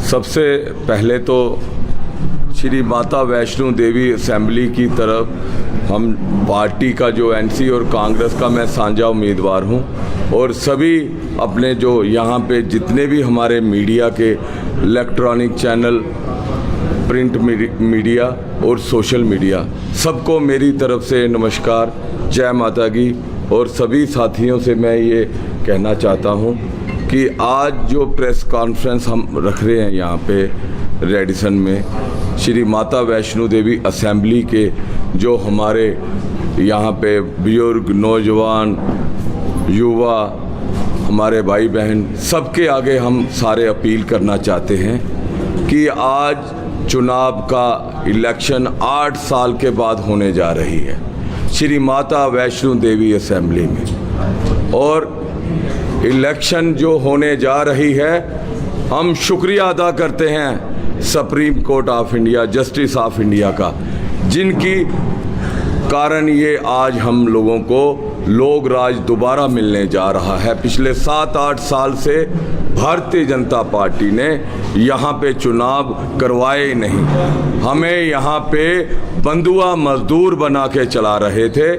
सबसे पहले तो श्री माता वैष्णो देवी असेंबली की तरफ हम पार्टी का जो एनसी और कांग्रेस का मैं साझा उम्मीदवार हूं और सभी अपने जो यहाँ पे जितने भी हमारे मीडिया के इलेक्ट्रॉनिक चैनल, प्रिंट मीडिया और सोशल मीडिया, सबको मेरी तरफ से नमस्कार, जय माता की। और सभी साथियों से मैं ये कहना चाहता हूँ कि आज जो प्रेस कॉन्फ्रेंस हम रख रहे हैं यहाँ पे रेडिसन में, श्री माता वैष्णो देवी असेंबली के जो हमारे यहाँ पे बुजुर्ग, नौजवान, युवा, हमारे भाई बहन, सबके आगे हम सारे अपील करना चाहते हैं कि आज चुनाव का इलेक्शन 8 साल के बाद होने जा रही है श्री माता वैष्णो देवी असेंबली में। और इलेक्शन जो होने जा रही है, हम शुक्रिया अदा करते हैं supreme court of India, justice of India का, जिनकी कारण ये आज हम लोगों को लोक राज दोबारा मिलने जा रहा है। पिछले 7-8 साल से भारतीय जनता पार्टी ने यहाँ पे चुनाव करवाए नहीं, हमें यहाँ पे बंधुआ मजदूर बना के चला रहे थे।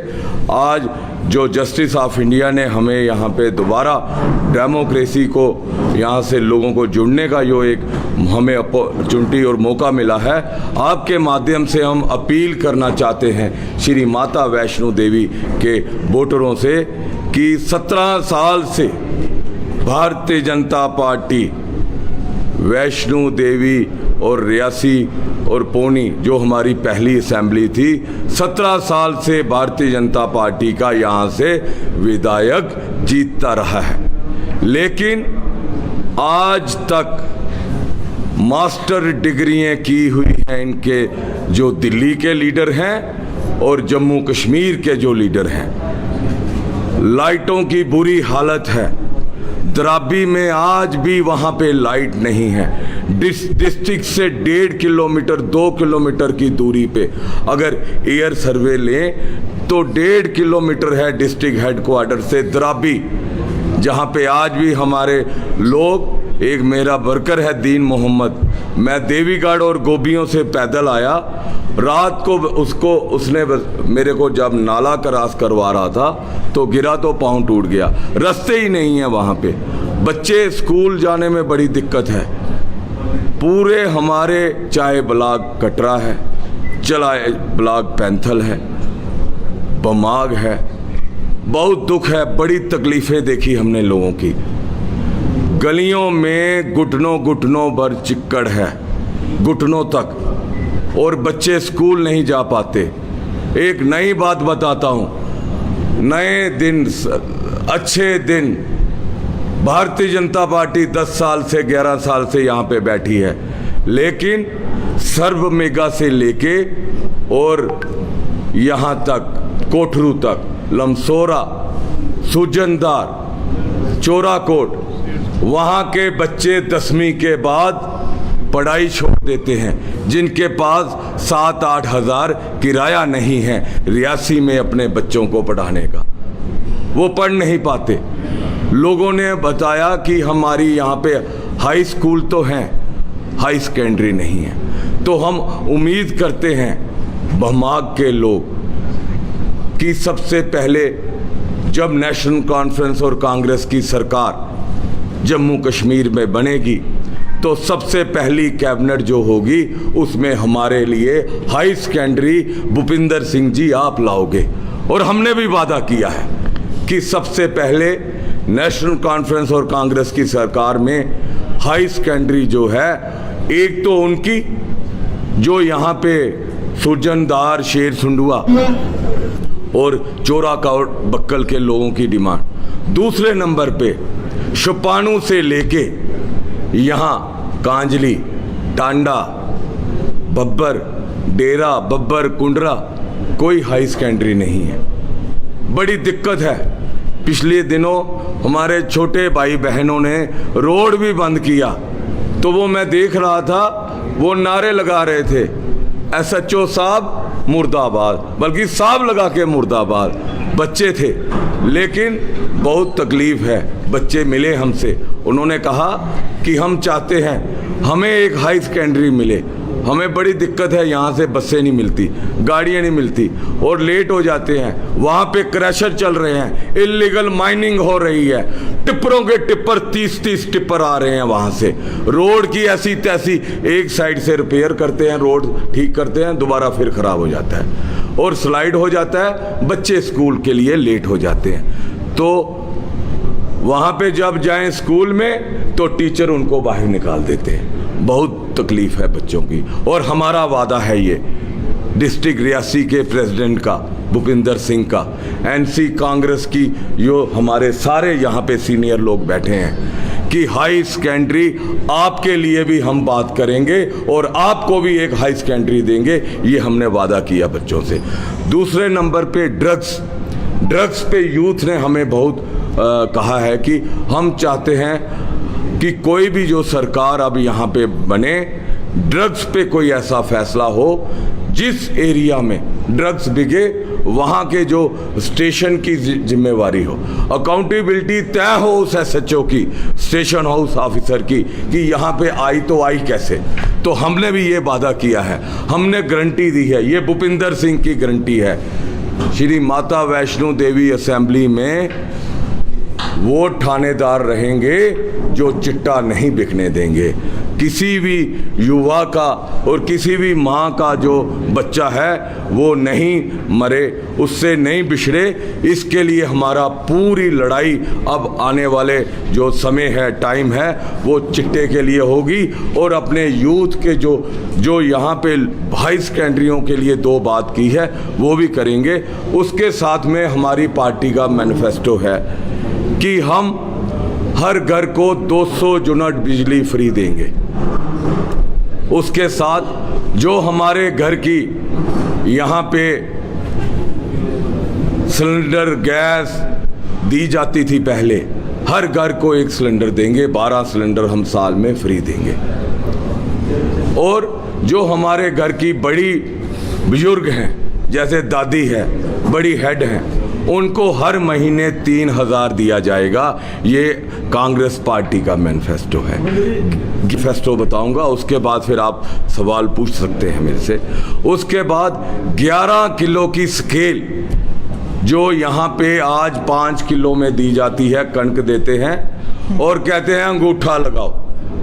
आज जो जस्टिस ऑफ इंडिया ने हमें यहाँ पे दोबारा डेमोक्रेसी को, यहाँ से लोगों को जुड़ने का जो एक हमें अपॉर्चुनिटी और मौका मिला है, आपके माध्यम से हम अपील करना चाहते हैं श्री माता वैष्णो देवी के वोटरों से कि 17 साल से भारतीय जनता पार्टी वैष्णो देवी और रियासी और पौनी जो हमारी पहली असेंबली थी, 17 साल से भारतीय जनता पार्टी का यहाँ से विधायक जीतता रहा है। लेकिन आज तक मास्टर डिग्रियां की हुई हैं इनके जो दिल्ली के लीडर हैं और जम्मू कश्मीर के जो लीडर हैं। लाइटों की बुरी हालत है, द्राबी में आज भी वहाँ पे लाइट नहीं है। डिस्ट्रिक्ट से 1.5 किलोमीटर 2 किलोमीटर की दूरी पे अगर एयर सर्वे लें तो 1.5 किलोमीटर है डिस्ट्रिक्ट हेडक्वार्टर से द्राबी, जहाँ पे आज भी हमारे लोग, एक मेरा वर्कर है दीन मोहम्मद, मैं देवीगढ़ और गोबियों से पैदल आया, रात को उसने मेरे को जब नाला क्रॉस करवा रहा था तो गिरा तो पाँव टूट गया। रास्ते ही नहीं है वहाँ पे, बच्चे स्कूल जाने में बड़ी दिक्कत है। पूरे हमारे चाहे ब्लॉक कटरा है, चाहे ब्लॉक पैंथल है, बमाग है, बहुत दुख है, बड़ी तकलीफ़ें देखी हमने लोगों की। गलियों में घुटनों भर चिक्कड़ है, घुटनों तक, और बच्चे स्कूल नहीं जा पाते। एक नई बात बताता हूँ, नए दिन, अच्छे दिन, भारतीय जनता पार्टी 10 साल से 11 साल से यहाँ पे बैठी है, लेकिन सर्व मेगा से लेके और यहाँ तक कोठरू तक, लमसोरा, सुजनदार, चोराकोट, वहाँ के बच्चे 10वीं के बाद पढ़ाई छोड़ देते हैं, जिनके पास 7-8 हज़ार किराया नहीं है रियासी में अपने बच्चों को पढ़ाने का, वो पढ़ नहीं पाते। लोगों ने बताया कि हमारी यहाँ पे हाई स्कूल तो हैं, हाई सेकेंडरी नहीं है। तो हम उम्मीद करते हैं बमाग के लोग कि सबसे पहले जब नेशनल कॉन्फ्रेंस और कांग्रेस की सरकार जम्मू कश्मीर में बनेगी तो सबसे पहली कैबिनेट जो होगी उसमें हमारे लिए हाई सेकेंडरी भूपिंदर सिंह जी आप लाओगे। और हमने भी वादा किया है कि सबसे पहले नेशनल कॉन्फ्रेंस और कांग्रेस की सरकार में हाई सेकेंडरी जो है, एक तो उनकी जो यहाँ पे सुजनदार, शेर सुंडुआ और चोराकोट बक्कल के लोगों की डिमांड, दूसरे नंबर पे शुपाणु से लेके यहाँ कांजली, टांडा, बब्बर, डेरा, बब्बर, कुंडरा कोई हाई सेकेंडरी नहीं है। बड़ी दिक्कत है। पिछले दिनों हमारे छोटे भाई बहनों ने रोड भी बंद किया, तो वो मैं देख रहा था, वो नारे लगा रहे थे SHO साहब मुर्दाबाद, बल्कि साहब लगा के मुर्दाबाद। बच्चे थे, लेकिन बहुत तकलीफ है। बच्चे मिले हमसे, उन्होंने कहा कि हम चाहते हैं हमें एक हाई सेकेंडरी मिले, हमें बड़ी दिक्कत है, यहाँ से बसें नहीं मिलती, गाड़ियाँ नहीं मिलती और लेट हो जाते हैं। वहाँ पे क्रैशर चल रहे हैं, इल्लीगल माइनिंग हो रही है, टिप्परों के टिप्पर 30-30 टिप्पर आ रहे हैं वहाँ से। रोड की ऐसी तैसी, एक साइड से रिपेयर करते हैं, रोड ठीक करते हैं, दोबारा फिर ख़राब हो जाता है और स्लाइड हो जाता है, बच्चे स्कूल के लिए लेट हो जाते हैं। तो वहाँ पे जब जाएं स्कूल में तो टीचर उनको बाहर निकाल देते हैं। बहुत तकलीफ है बच्चों की। और हमारा वादा है ये डिस्ट्रिक्ट रियासी के प्रेसिडेंट का, भूपिंदर सिंह का, एनसी कांग्रेस की जो हमारे सारे यहाँ पे सीनियर लोग बैठे हैं, कि हाई सेकेंडरी आपके लिए भी हम बात करेंगे और आपको भी एक हाई सेकेंडरी देंगे, ये हमने वादा किया बच्चों से। दूसरे नंबर पे ड्रग्स पे यूथ ने हमें बहुत कहा है कि हम चाहते हैं कि कोई भी जो सरकार अब यहाँ पे बने, ड्रग्स पे कोई ऐसा फैसला हो जिस एरिया में ड्रग्स बिके वहाँ के जो स्टेशन की जिम्मेवारी हो, अकाउंटेबिलिटी तय हो उस SHO की, स्टेशन हाउस ऑफिसर की, कि यहाँ पे आई तो आई कैसे। तो हमने भी ये वादा किया है, हमने गारंटी दी है, ये भूपिंदर सिंह की गारंटी है। श्री माता वैष्णो देवी असेंबली में वो थानेदार रहेंगे जो चिट्टा नहीं बिकने देंगे। किसी भी युवा का और किसी भी माँ का जो बच्चा है वो नहीं मरे, उससे नहीं बिछड़े, इसके लिए हमारा पूरी लड़ाई अब आने वाले जो समय है, टाइम है, वो चिट्टे के लिए होगी। और अपने यूथ के जो यहाँ पे हाई सेकेंडरियों के लिए 2 बात की है वो भी करेंगे। उसके साथ में हमारी पार्टी का मैनिफेस्टो है कि हम हर घर को 200 यूनिट बिजली फ्री देंगे। उसके साथ जो हमारे घर की यहाँ पे सिलेंडर गैस दी जाती थी पहले, हर घर को 1 सिलेंडर देंगे, 12 सिलेंडर हम साल में फ्री देंगे। और जो हमारे घर की बड़ी बुजुर्ग हैं, जैसे दादी है, बड़ी हेड हैं, उनको हर महीने 3,000 दिया जाएगा। ये कांग्रेस पार्टी का मैनिफेस्टो है। मैनिफेस्टो बताऊंगा, उसके बाद फिर आप सवाल पूछ सकते हैं मेरे से। उसके बाद 11 किलो की स्केल जो यहाँ पे आज 5 किलो में दी जाती है, कणक देते हैं और कहते हैं अंगूठा लगाओ।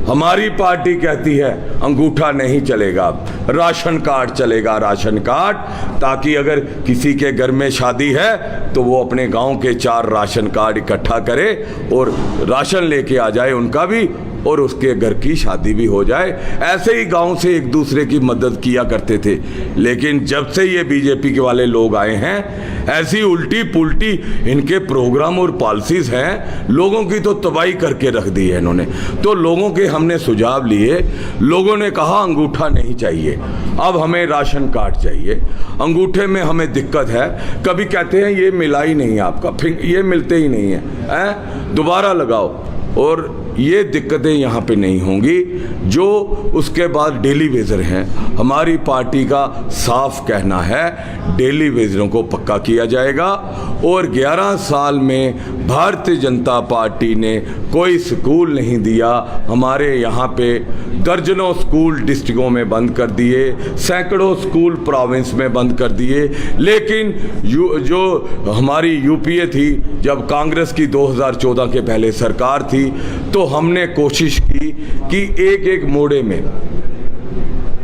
हमारी पार्टी कहती है अंगूठा नहीं चलेगा, राशन कार्ड चलेगा, राशन कार्ड, ताकि अगर किसी के घर में शादी है तो वो अपने गांव के 4 राशन कार्ड इकट्ठा करे और राशन लेके आ जाए उनका भी, और उसके घर की शादी भी हो जाए। ऐसे ही गांव से एक दूसरे की मदद किया करते थे। लेकिन जब से ये बीजेपी के वाले लोग आए हैं, ऐसी उल्टी पुल्टी इनके प्रोग्राम और पॉलिसीज हैं, लोगों की तो तबाही करके रख दी है इन्होंने। तो लोगों के हमने सुझाव लिए, लोगों ने कहा अंगूठा नहीं चाहिए, अब हमें राशन कार्ड चाहिए। अंगूठे में हमें दिक्कत है, कभी कहते हैं ये मिला ही नहीं आपका, ये मिलते ही नहीं है, दोबारा लगाओ। और ये दिक्कतें यहाँ पे नहीं होंगी। जो उसके बाद डेली वेजर हैं, हमारी पार्टी का साफ कहना है डेली वेजरों को पक्का किया जाएगा। और 11 साल में भारतीय जनता पार्टी ने कोई स्कूल नहीं दिया। हमारे यहाँ पे दर्जनों स्कूल डिस्ट्रिक्टों में बंद कर दिए, सैकड़ों स्कूल प्रोविंस में बंद कर दिए। लेकिन जो हमारी यूपीए थी, जब कांग्रेस की 2014 के पहले सरकार थी, तो हमने कोशिश की कि एक मोड़े में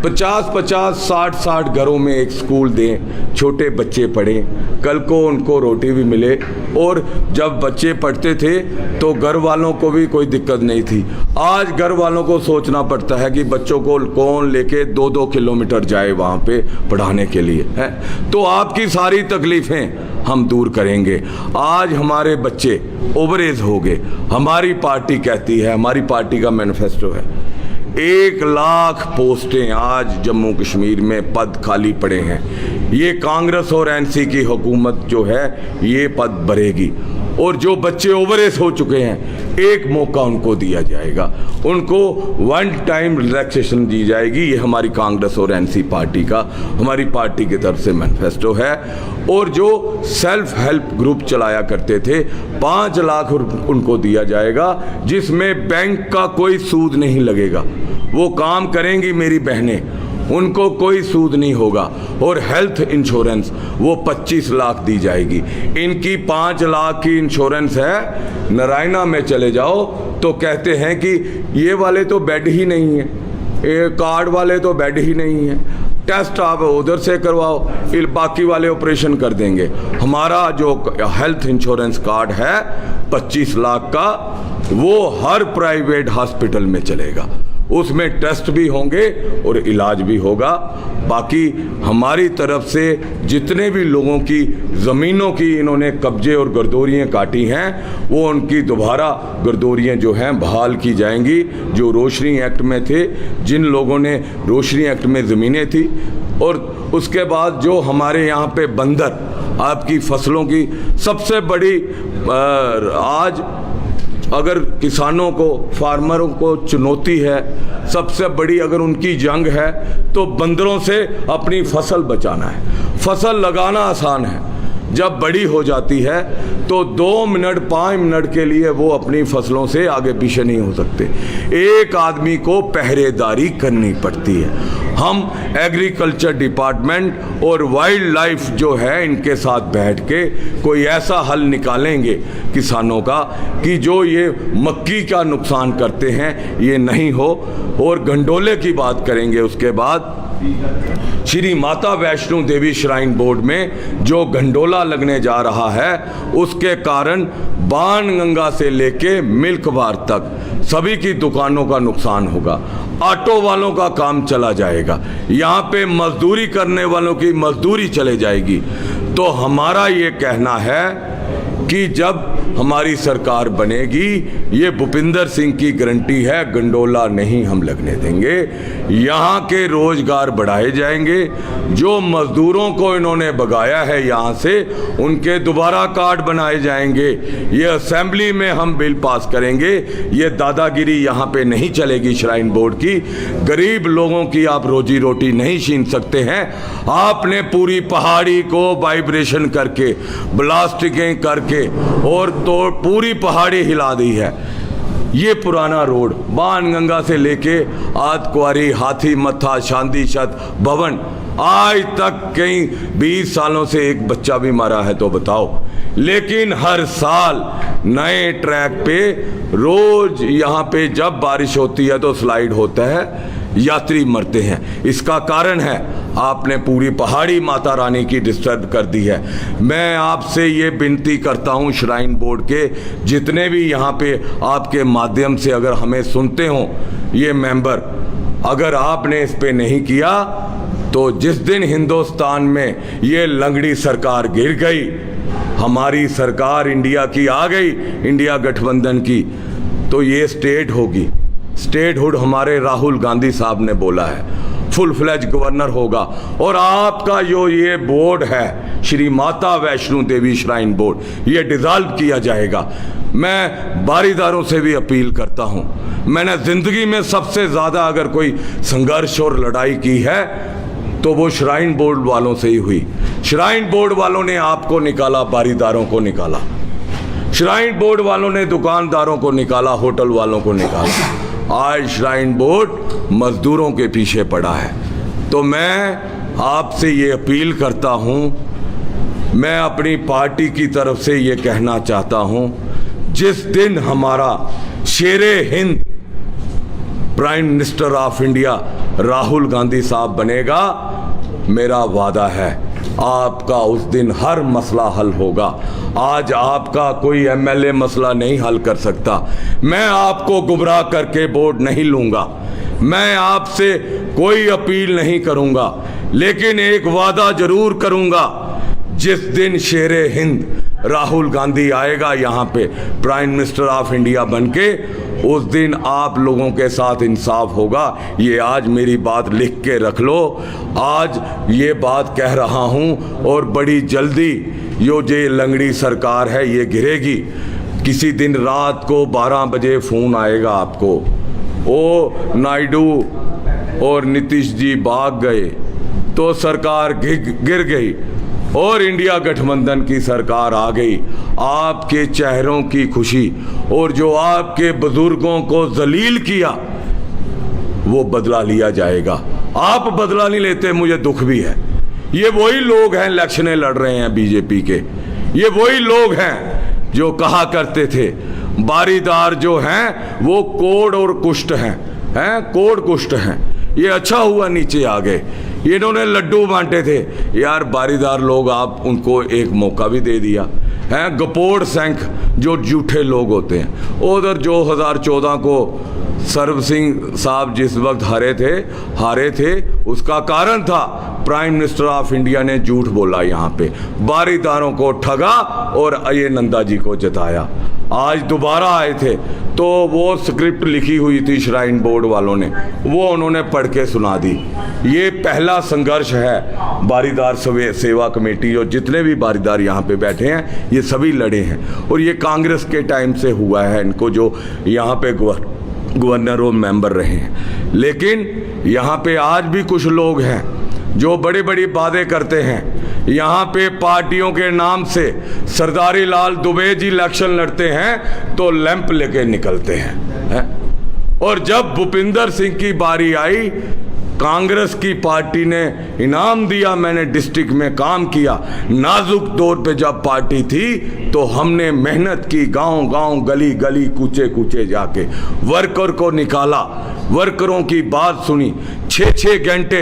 50-50, 60-60 घरों में एक स्कूल दें, छोटे बच्चे पढ़ें, कल को उनको रोटी भी मिले। और जब बच्चे पढ़ते थे तो घर वालों को भी कोई दिक्कत नहीं थी। आज घर वालों को सोचना पड़ता है कि बच्चों को कौन लेके 2-2 किलोमीटर जाए वहाँ पे पढ़ाने के लिए, है। तो आपकी सारी तकलीफ़ें हम दूर करेंगे। आज हमारे बच्चे ओवरेज हो गए, हमारी पार्टी कहती है, हमारी पार्टी का मैनिफेस्टो है 1 लाख पोस्टें आज जम्मू कश्मीर में पद खाली पड़े हैं। ये कांग्रेस और एनसी की हुकूमत जो है ये पद भरेगी। और जो बच्चे ओवर एज हो चुके हैं एक मौका उनको दिया जाएगा, उनको वन टाइम रिलैक्सेशन दी जाएगी। ये हमारी कांग्रेस और एनसी पार्टी का, हमारी पार्टी की तरफ से मैनिफेस्टो है। और जो सेल्फ हेल्प ग्रुप चलाया करते थे 5 लाख उनको दिया जाएगा, जिसमें बैंक का कोई सूद नहीं लगेगा। वो काम करेंगी मेरी बहनें, उनको कोई सूद नहीं होगा। और हेल्थ इंश्योरेंस वो 25 लाख दी जाएगी। इनकी 5 लाख की इंश्योरेंस है, नारायणा में चले जाओ तो कहते हैं कि ये वाले तो बेड ही नहीं है, ये कार्ड वाले तो बेड ही नहीं है, टेस्ट आप उधर से करवाओ, बाकी वाले ऑपरेशन कर देंगे। हमारा जो हेल्थ इंश्योरेंस कार्ड है 25 लाख का, वो हर प्राइवेट हॉस्पिटल में चलेगा, उसमें टेस्ट भी होंगे और इलाज भी होगा। बाकी हमारी तरफ से जितने भी लोगों की ज़मीनों की इन्होंने कब्जे और गर्दोरियाँ काटी हैं, वो उनकी दोबारा गर्दोरियाँ जो हैं बहाल की जाएंगी। जो रोशनी एक्ट में थे, जिन लोगों ने रोशनी एक्ट में ज़मीनें थी, और उसके बाद जो हमारे यहाँ पे बंदर आपकी फसलों की सबसे बड़ी आज अगर किसानों को, फार्मरों को चुनौती है, सबसे बड़ी अगर उनकी जंग है तो बंदरों से अपनी फसल बचाना है। फसल लगाना आसान है, जब बड़ी हो जाती है तो 2 मिनट 5 मिनट के लिए वो अपनी फसलों से आगे पीछे नहीं हो सकते। एक आदमी को पहरेदारी करनी पड़ती है। हम एग्रीकल्चर डिपार्टमेंट और वाइल्ड लाइफ जो है इनके साथ बैठ के कोई ऐसा हल निकालेंगे किसानों का कि जो ये मक्की का नुकसान करते हैं ये नहीं हो। और गंडोले की बात करेंगे उसके बाद। श्री माता वैष्णो देवी श्राइन बोर्ड में जो गंडोला लगने जा रहा है, उसके कारण बाणगंगा से लेके मिल्क बार तक सभी की दुकानों का नुकसान होगा। ऑटो वालों का काम चला जाएगा, यहाँ पे मजदूरी करने वालों की मजदूरी चले जाएगी। तो हमारा ये कहना है कि जब हमारी सरकार बनेगी, ये भूपिंदर सिंह की गारंटी है, गंडोला नहीं हम लगने देंगे। यहाँ के रोजगार बढ़ाए जाएंगे। जो मजदूरों को इन्होंने भगाया है यहाँ से, उनके दोबारा कार्ड बनाए जाएंगे। ये असेंबली में हम बिल पास करेंगे। ये दादागिरी यहाँ पे नहीं चलेगी श्राइन बोर्ड की। गरीब लोगों की आप रोजी रोटी नहीं छीन सकते हैं। आपने पूरी पहाड़ी को वाइब्रेशन करके, ब्लास्टिंग करके और तो पूरी पहाड़ी हिला दी है। ये पुराना रोड बाणगंगा से लेके आदकुआरी, हाथी मत्था, शांति छत, भवन, आज तक कहीं 20 सालों से एक बच्चा भी मरा है तो बताओ। लेकिन हर साल नए ट्रैक पे रोज यहाँ पे जब बारिश होती है तो स्लाइड होता है, यात्री मरते हैं। इसका कारण है आपने पूरी पहाड़ी माता रानी की डिस्टर्ब कर दी है। मैं आपसे ये विनती करता हूँ, श्राइन बोर्ड के जितने भी यहाँ पे आपके माध्यम से अगर हमें सुनते हो ये मेंबर, अगर आपने इस पे नहीं किया तो जिस दिन हिंदुस्तान में ये लंगड़ी सरकार गिर गई, हमारी सरकार इंडिया की आ गई, इंडिया गठबंधन की, तो ये स्टेट होगी। स्टेटहुड हमारे राहुल गांधी साहब ने बोला है, फुल फ्लेज गवर्नर होगा। और आपका जो ये बोर्ड है श्री माता वैष्णो देवी श्राइन बोर्ड, ये डिसॉल्व किया जाएगा। मैं बारीदारों से भी अपील करता हूँ, मैंने जिंदगी में सबसे ज़्यादा अगर कोई संघर्ष और लड़ाई की है तो वो श्राइन बोर्ड वालों से ही हुई। श्राइन बोर्ड वालों ने आपको निकाला, बारीदारों को निकाला। श्राइन बोर्ड वालों ने दुकानदारों को निकाला, होटल वालों को निकाला। आज श्राइन बोर्ड मजदूरों के पीछे पड़ा है। तो मैं आपसे ये अपील करता हूँ, मैं अपनी पार्टी की तरफ से ये कहना चाहता हूँ, जिस दिन हमारा शेरे Hind prime minister of India Rahul Gandhi साहब बनेगा, मेरा वादा है आपका उस दिन हर मसला हल होगा। आज आपका कोई एमएलए मसला नहीं हल कर सकता। मैं आपको गुमराह करके वोट नहीं लूंगा, मैं आपसे कोई अपील नहीं करूंगा, लेकिन एक वादा जरूर करूंगा, जिस दिन शेरे हिंद राहुल गांधी आएगा यहाँ पे प्राइम मिनिस्टर ऑफ इंडिया बनके, उस दिन आप लोगों के साथ इंसाफ होगा। ये आज मेरी बात लिख के रख लो। आज ये बात कह रहा हूँ और बड़ी जल्दी ये लंगड़ी सरकार है ये गिरेगी। किसी दिन रात को 12 बजे फ़ोन आएगा आपको, ओ नायडू और नीतीश जी भाग गए तो सरकार गिर गई और इंडिया गठबंधन की सरकार आ गई। आपके चेहरों की खुशी और जो आपके बुजुर्गों को जलील किया वो बदला लिया जाएगा। आप बदला नहीं लेते, मुझे दुख भी है। ये वही लोग हैं इलेक्शनें लड़ रहे हैं बीजेपी के, ये वही लोग हैं जो कहा करते थे बारीदार जो हैं वो कोढ़ और कुष्ठ हैं, कोढ़ कुष्ठ हैं। ये अच्छा हुआ नीचे आ गए, इन्होंने लड्डू बांटे थे यार बारीदार लोग, आप उनको एक मौका भी दे दिया है। गपोड़ सैंख जो झूठे लोग होते हैं, उधर 2014 को सर्व सिंह साहब जिस वक्त हारे थे उसका कारण था प्राइम मिनिस्टर ऑफ इंडिया ने झूठ बोला, यहाँ पे बारीदारों को ठगा और अजय नंदा जी को जिताया। आज दोबारा आए थे तो वो स्क्रिप्ट लिखी हुई थी श्राइन बोर्ड वालों ने, वो उन्होंने पढ़ के सुना दी। ये पहला संघर्ष है बारीदार सेवा कमेटी, जो जितने भी बारीदार यहाँ पे बैठे हैं ये सभी लड़े हैं और ये कांग्रेस के टाइम से हुआ है इनको, जो यहाँ पे गवर्नर और मेंबर रहे हैं। लेकिन यहाँ पे आज भी कुछ लोग हैं जो बड़ी बड़ी बातें करते हैं। यहाँ पे पार्टियों के नाम से सरदारी लाल दुबे जी इलेक्शन लड़ते हैं तो लैंप लेके निकलते हैं, और जब भूपिंदर सिंह की बारी आई कांग्रेस की पार्टी ने इनाम दिया, मैंने डिस्ट्रिक्ट में काम किया, नाजुक दौर पे जब पार्टी थी तो हमने मेहनत की, गांव गांव गली गली कूचे कूचे जाके वर्कर को निकाला, वर्करों की बात सुनी, 6-6 घंटे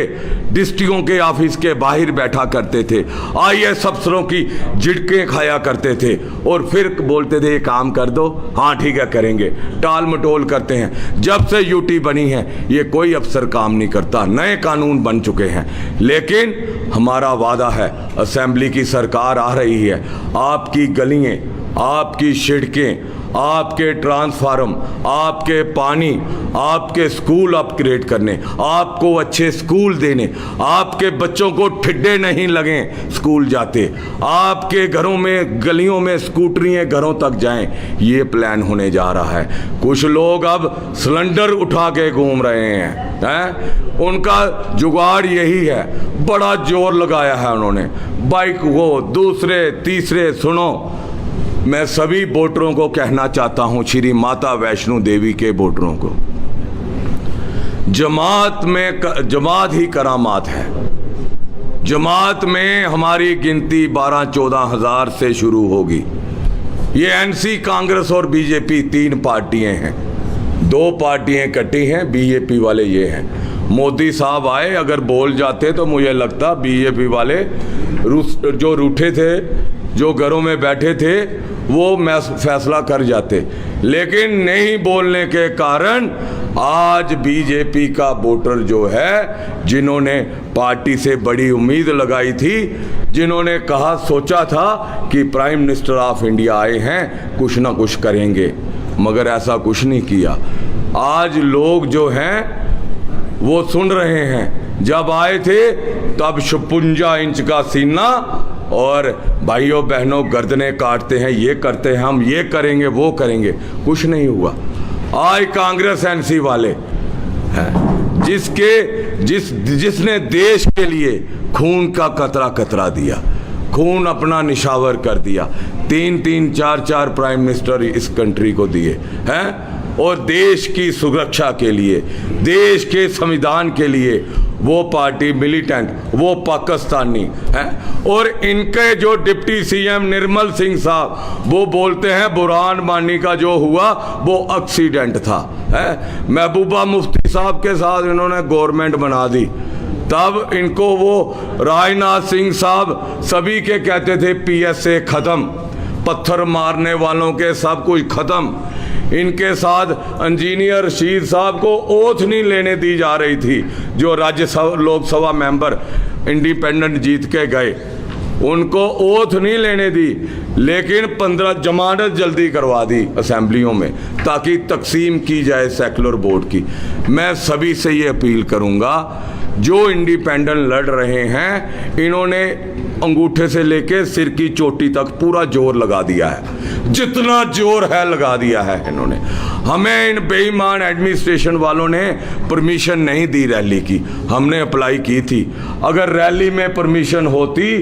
डिस्ट्रिक्टों के ऑफिस के बाहर बैठा करते थे, IAS अफसरों की झिड़कें खाया करते थे और फिर बोलते थे ये काम कर दो, हाँ ठीक है करेंगे, टाल मटोल करते हैं। जब से यूटी बनी है ये कोई अफसर काम नहीं करता, नए कानून बन चुके हैं। लेकिन हमारा वादा है, असेंबली की सरकार आ रही है, आपकी गलियां, आपकी सड़कें, आपके ट्रांसफार्म, आपके पानी, आपके स्कूल अपग्रेड करने, आपको अच्छे स्कूल देने, आपके बच्चों को ठिड्डे नहीं लगें स्कूल जाते, आपके घरों में गलियों में स्कूटरियाँ घरों तक जाएं, ये प्लान होने जा रहा है। कुछ लोग अब सिलेंडर उठा के घूम रहे हैं, उनका जुगाड़ यही है, बड़ा जोर लगाया है उन्होंने बाइक को, दूसरे तीसरे। सुनो, मैं सभी वोटरों को कहना चाहता हूं, श्री माता वैष्णो देवी के वोटरों को, जमात ही करामात है। जमात में हमारी गिनती 12-14 हज़ार से शुरू होगी। ये NC कांग्रेस और बीजेपी 3 पार्टियां हैं, 2 पार्टियां इकट्ठी हैं, बीजेपी वाले ये हैं। मोदी साहब आए अगर बोल जाते तो मुझे लगता बीजेपी वाले जो रूठे थे, जो घरों में बैठे थे, वो फैसला कर जाते, लेकिन नहीं बोलने के कारण आज बीजेपी का वोटर जो है, जिन्होंने पार्टी से बड़ी उम्मीद लगाई थी, जिन्होंने कहा सोचा था कि प्राइम मिनिस्टर ऑफ इंडिया आए हैं कुछ ना कुछ करेंगे, मगर ऐसा कुछ नहीं किया। आज लोग जो हैं वो सुन रहे हैं, जब आए थे तब 56 इंच का सीना और भाइयों बहनों गर्दनें काटते हैं, ये करते हैं, हम ये करेंगे वो करेंगे, कुछ नहीं हुआ। आज कांग्रेस NC वाले हैं जिसने देश के लिए खून का कतरा दिया, खून अपना निशावर कर दिया, 3-3, 4-4 प्राइम मिनिस्टर इस कंट्री को दिए हैं, और देश की सुरक्षा के लिए, देश के संविधान के लिए वो पार्टी मिलिटेंट, वो पाकिस्तानी है। और इनके जो डिप्टी CM निर्मल सिंह साहब, वो बोलते हैं बुरहान वानी का जो हुआ वो एक्सीडेंट था, है। महबूबा मुफ्ती साहब के साथ इन्होंने गवर्नमेंट बना दी, तब इनको वो राजनाथ सिंह साहब सभी के कहते थे PSA खत्म, पत्थर मारने वालों के सब कुछ खत्म। इनके साथ इंजीनियर रशीद साहब को ओथ नहीं लेने दी जा रही थी, जो राज्यसभा लोकसभा मेंबर इंडिपेंडेंट जीत के गए, उनको ओथ नहीं लेने दी, लेकिन 15 जमानत जल्दी करवा दी असेंबलियों में ताकि तकसीम की जाए सेकुलर बोर्ड की। मैं सभी से ये अपील करूंगा, जो इंडिपेंडेंट लड़ रहे हैं, इन्होंने अंगूठे से लेके सिर की चोटी तक पूरा जोर लगा दिया है, जितना जोर है लगा दिया है इन्होंने। हमें इन बेईमान एडमिनिस्ट्रेशन वालों ने परमिशन नहीं दी रैली की, हमने अप्लाई की थी। अगर रैली में परमिशन होती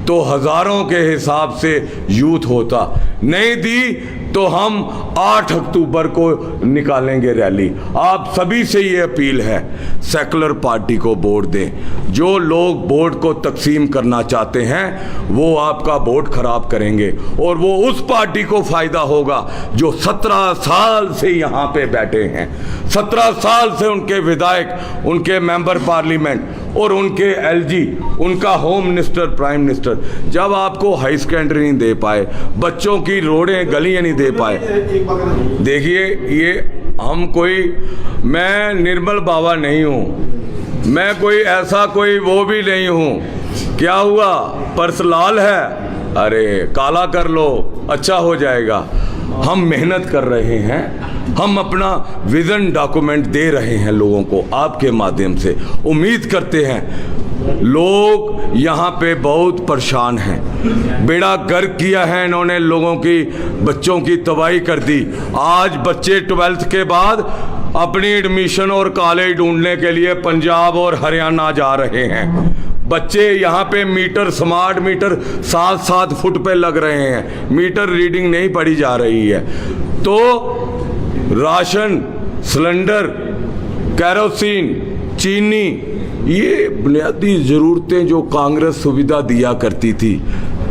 तो हज़ारों के हिसाब से यूथ होता, नहीं दी तो हम 8 अक्टूबर को निकालेंगे रैली। आप सभी से ये अपील है, सेकुलर पार्टी को वोट दें। जो लोग वोट को तकसीम करना चाहते हैं वो आपका वोट खराब करेंगे और वो उस पार्टी को फ़ायदा होगा जो 17 साल से यहाँ पे बैठे हैं। 17 साल से उनके विधायक, उनके मेंबर पार्लियामेंट और उनके एलजी, उनका होम मिनिस्टर, प्राइम मिनिस्टर, जब आपको हाई सेकेंडरी नहीं दे पाए, बच्चों की रोडें गलियां नहीं दे पाए। देखिए, ये हम मैं निर्मल बाबा नहीं हूँ, मैं कोई ऐसा कोई वो भी नहीं हूँ। क्या हुआ, पर्स लाल है, अरे काला कर लो, अच्छा हो जाएगा। हम मेहनत कर रहे हैं, हम अपना विजन डॉक्यूमेंट दे रहे हैं लोगों को आपके माध्यम से। उम्मीद करते हैं, लोग यहाँ पे बहुत परेशान हैं, बेड़ा गर्क किया है इन्होंने, लोगों की, बच्चों की तबाही कर दी। आज बच्चे 12th के बाद अपनी एडमिशन और कॉलेज ढूंढने के लिए पंजाब और हरियाणा जा रहे हैं। बच्चे यहाँ पे मीटर, स्मार्ट मीटर 7-7 फुट पे लग रहे हैं, मीटर रीडिंग नहीं पढ़ी जा रही है। तो राशन, सिलेंडर, कैरोसिन, चीनी, ये बुनियादी ज़रूरतें जो कांग्रेस सुविधा दिया करती थी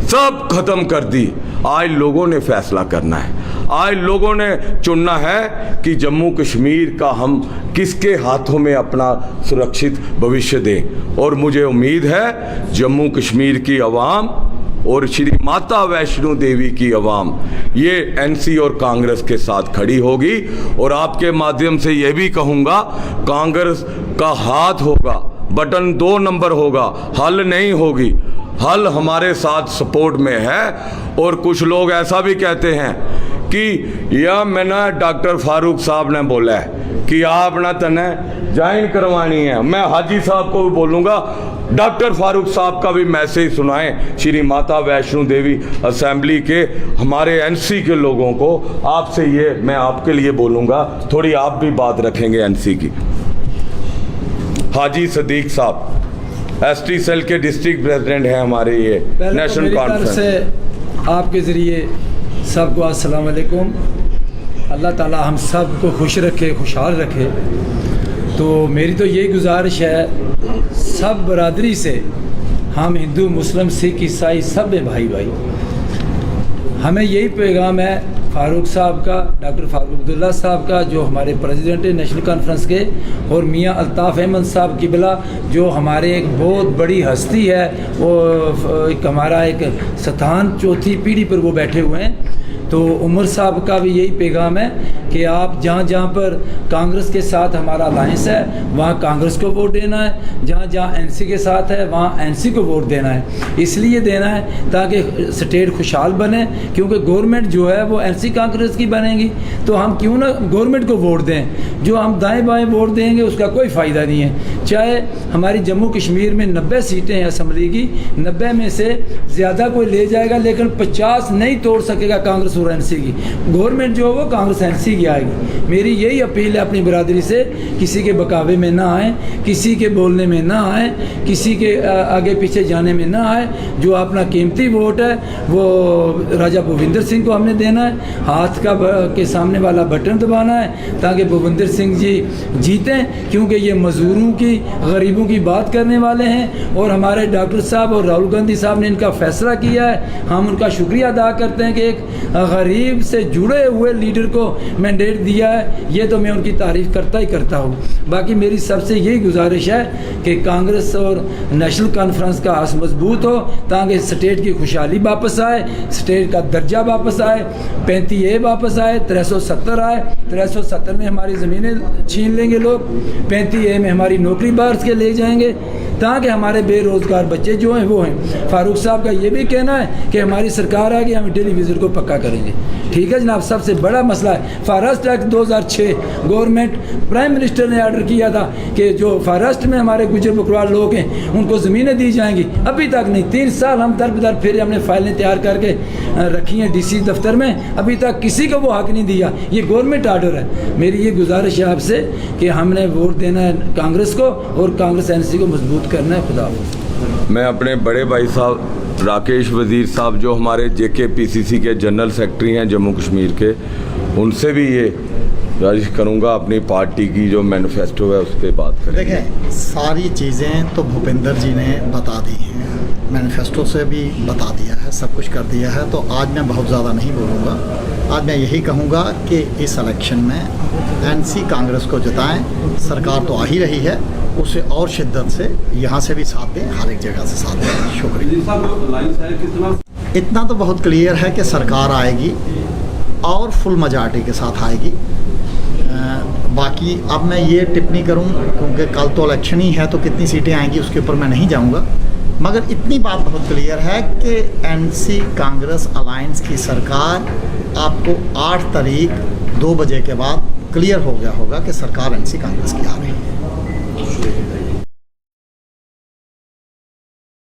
सब खत्म कर दी। आज लोगों ने फैसला करना है, आज लोगों ने चुनना है कि जम्मू कश्मीर का हम किसके हाथों में अपना सुरक्षित भविष्य दें। और मुझे उम्मीद है जम्मू कश्मीर की आवाम और श्री माता वैष्णो देवी की आवाम ये एनसी और कांग्रेस के साथ खड़ी होगी। और आपके माध्यम से ये भी कहूँगा, कांग्रेस का हाथ होगा, बटन 2 नंबर होगा, हल नहीं होगी। हल हमारे साथ सपोर्ट में है। और कुछ लोग ऐसा भी कहते हैं कि यह मैंने डॉक्टर फारूक साहब ने बोला है कि आप ना तने ज्वाइन करवानी है। मैं हाजी साहब को भी बोलूँगा, डॉक्टर फारूक साहब का भी मैसेज सुनाएं श्री माता वैष्णो देवी असेंबली के हमारे एनसी के लोगों को। आपसे ये मैं आपके लिए बोलूँगा, थोड़ी आप भी बात रखेंगे एनसी की। हाजी सदीक साहब एसटी सेल के डिस्ट्रिक्ट प्रेसिडेंट हैं हमारे ये नेशनल कॉन्फ्रेंस से। आपके ज़रिए सबको अस्सलाम वालेकुम। अल्लाह ताला हम सब को खुश रखे, खुशहाल रखे। तो मेरी तो यही गुजारिश है सब बरादरी से, हम हिंदू, मुस्लिम, सिख, ईसाई सब है भाई भाई। हमें यही पैगाम है फारूक साहब का, डॉक्टर फारूक अब्दुल्ला साहब का जो हमारे प्रेसिडेंट है नेशनल कॉन्फ्रेंस के, और मियां अल्ताफ़ अहमद साहब की बिला जो हमारे एक बहुत बड़ी हस्ती है, वो एक हमारा एक स्थान 4थी पीढ़ी पर वो बैठे हुए हैं। तो उमर साहब का भी यही पैगाम है कि आप जहाँ जहाँ पर कांग्रेस के साथ हमारा अलायंस है वहाँ कांग्रेस को वोट देना है, जहाँ जहाँ एनसी के साथ है वहाँ एनसी को वोट देना है। इसलिए देना है ताकि स्टेट खुशहाल बने, क्योंकि गवर्नमेंट जो है वो एनसी कांग्रेस की बनेगी। तो हम क्यों ना गवर्नमेंट को वोट दें। जो हम दाएँ बाएँ वोट देंगे उसका कोई फ़ायदा नहीं है। चाहे हमारी जम्मू कश्मीर में 90 सीटें हैं असम्बली की, 90 में से ज़्यादा कोई ले जाएगा, लेकिन 50 नहीं तोड़ सकेगा कांग्रेस और एनसी की। गवर्नमेंट जो है वो कांग्रेस एनसी की आएगी। मेरी यही अपील है अपनी बरादरी से, किसी के बकावे में ना आए, किसी के बोलने में ना आए, किसी के आगे पीछे जाने में ना आए। जो अपना कीमती वोट है वो राजा भूपिंदर सिंह को हमने देना है, हाथ का के सामने वाला बटन दबाना है ताकि भूपिंदर सिंह जी जीतें, क्योंकि ये मजदूरों की, गरीबों की बात करने वाले हैं। और हमारे डॉक्टर साहब और राहुल गांधी साहब ने इनका फैसला किया है, हम उनका शुक्रिया अदा करते हैं कि एक गरीब से जुड़े हुए लीडर को मैंडेट दिया है। ये तो मैं उनकी तारीफ़ करता ही करता हूँ। बाकी मेरी सबसे यही गुजारिश है कि कांग्रेस और नेशनल कॉन्फ्रेंस का आस मजबूत हो ताकि स्टेट की खुशहाली वापस आए, स्टेट का दर्जा वापस आए, 35A वापस आए, 370 आए। 370 में हमारी ज़मीनें छीन लेंगे लोग, 35A में हमारी नौकरी लॉटरी बार्स के ले जाएंगे ताकि हमारे बेरोज़गार बच्चे जो हैं वो हैं। फारूक साहब का ये भी कहना है कि हमारी सरकार आ गई, हम टेलीविज़न को पक्का करेंगे। ठीक है जनाब, सबसे बड़ा मसला है forest act 2006 government prime minister ने ऑर्डर किया था कि जो फॉरेस्ट में हमारे गुजर बकरवाल लोग हैं उनको ज़मीनें दी जाएंगी, अभी तक नहीं। 3 साल हम दर बदर फिर हमने फाइलें तैयार करके रखी हैं DC दफ्तर में, अभी तक किसी को वो हक नहीं दिया। ये गवर्नमेंट ऑर्डर है। मेरी ये गुजारिश है आपसे कि हमने वोट देना है कांग्रेस को और कांग्रेस NC को मजबूत करना है। खुदा मैं अपने बड़े भाई साहब राकेश वज़ीर साहब जो हमारे JKPCC के जनरल सेक्रेटरी हैं जम्मू कश्मीर के, उनसे भी ये गुजारिश करूँगा अपनी पार्टी की जो मैनिफेस्टो है उस पर बात करें। देखें, सारी चीज़ें तो भूपेंद्र जी ने बता दी हैं, मैनिफेस्टो से भी बता दिया है, सब कुछ कर दिया है। तो आज मैं बहुत ज़्यादा नहीं बोलूँगा। आज मैं यही कहूँगा कि इस इलेक्शन में NC कांग्रेस को जिताएं। सरकार तो आ ही रही है, उसे और शिद्दत से यहाँ से भी साथ दें, हर एक जगह से साथ दें। शुक्रिया। इतना तो बहुत क्लियर है कि सरकार आएगी और फुल मेजॉरिटी के साथ आएगी। बाकी अब मैं ये टिप्पणी करूं क्योंकि कल तो इलेक्शन ही है, तो कितनी सीटें आएंगी उसके ऊपर मैं नहीं जाऊंगा, मगर इतनी बात बहुत क्लियर है कि NC कांग्रेस अलायंस की सरकार आपको 8 तारीख 2 बजे के बाद क्लियर हो गया होगा कि सरकार NC कांग्रेस की आ रही है।